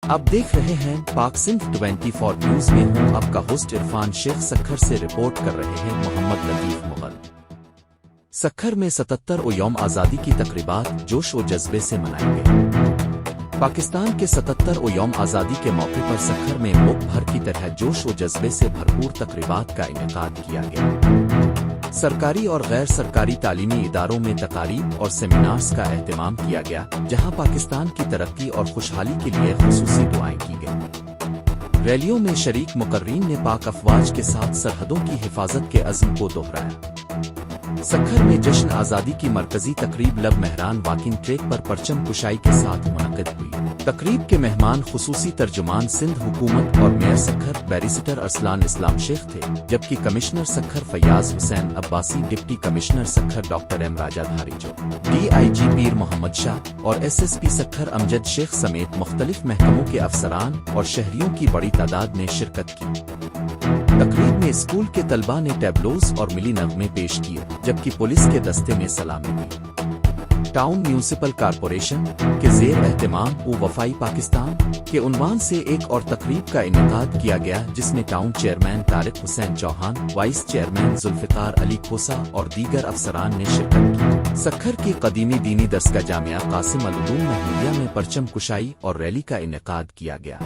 آپ دیکھ رہے ہیں پاک سندھ 24 نیوز میں ہوں آپ کا ہوسٹ عرفان شیخ سکھر سے رپورٹ کر رہے ہیں محمد لطیف مغل۔ سکھر میں 77 یوم آزادی کی تقریبات جوش و جذبے سے منائیں گے۔ پاکستان کے 77 یوم آزادی کے موقع پر سکھر میں ملک بھر کی طرح جوش و جذبے سے بھرپور تقریبات کا انعقاد کیا گیا۔ سرکاری اور غیر سرکاری تعلیمی اداروں میں تقاریب اور سیمینارز کا اہتمام کیا گیا، جہاں پاکستان کی ترقی اور خوشحالی کے لیے خصوصی دعائیں کی گئیں۔ ریلیوں میں شریک مقررین نے پاک افواج کے ساتھ سرحدوں کی حفاظت کے عزم کو دہرایا۔ سکھر میں جشن آزادی کی مرکزی تقریب لب مہران واکنگ ٹریک پر پرچم کشائی کے ساتھ منعقد ہوئی۔ تقریب کے مہمان خصوصی ترجمان سندھ حکومت اور میئر سکھر بیریسٹر ارسلان اسلام شیخ تھے، جبکہ commissioner Sukkur Fayyaz Hussain Abbasi, deputy commissioner Sukkur doctor M Raja Dharejo, D I G Pir Muhammad Shah اور S S P Sukkur Amjad Sheikh سمیت مختلف محکموں کے افسران اور شہریوں کی بڑی تعداد نے شرکت کی۔ تقریب میں اسکول کے طلباء نے ٹیبلوز اور ملی نغمے پیش کیے، جبکہ پولیس کے دستے نے سلامی دی۔ ٹاؤن میونسپل کارپوریشن کے زیر اہتمام وفائی پاکستان کے عنوان سے ایک اور تقریب کا انعقاد کیا گیا، جس میں ٹاؤن چیئرمین طارق حسین چوہان، وائس چیئرمین ذوالفقار علی کھوسا اور دیگر افسران نے شرکت کی۔ سکھر کی قدیمی دینی دستگاہ جامعہ قاسم العلوم محمودیہ میں پرچم کشائی اور ریلی کا انعقاد کیا گیا۔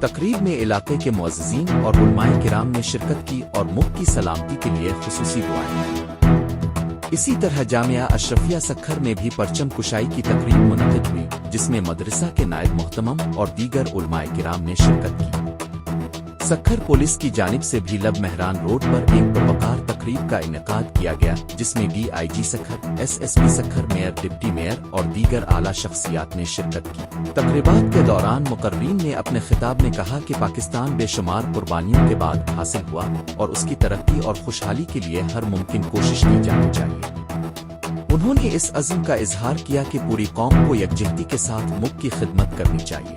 تقریب میں علاقے کے معززین اور علماء کرام نے شرکت کی اور ملک کی سلامتی کے لیے خصوصی دعائیں کی۔ اسی طرح جامعہ اشرفیہ سکھر میں بھی پرچم کشائی کی تقریب منعقد ہوئی، جس میں مدرسہ کے نائب محتمم اور دیگر علماء کرام نے شرکت کی۔ سکھر پولیس کی جانب سے بھی لب مہران روڈ پر ایک پروقار تقریب کا انعقاد کیا گیا، جس میں D I G Sukkur, S S P Sukkur, mayor, deputy mayor اور دیگر اعلیٰ شخصیات نے شرکت کی۔ تقریبات کے دوران مقررین نے اپنے خطاب میں کہا کہ پاکستان بے شمار قربانیوں کے بعد حاصل ہوا اور اس کی ترقی اور خوشحالی کے لیے ہر ممکن کوشش کی جانی چاہیے۔ انہوں نے اس عزم کا اظہار کیا کہ پوری قوم کو یکجہتی کے ساتھ ملک کی خدمت کرنی چاہیے۔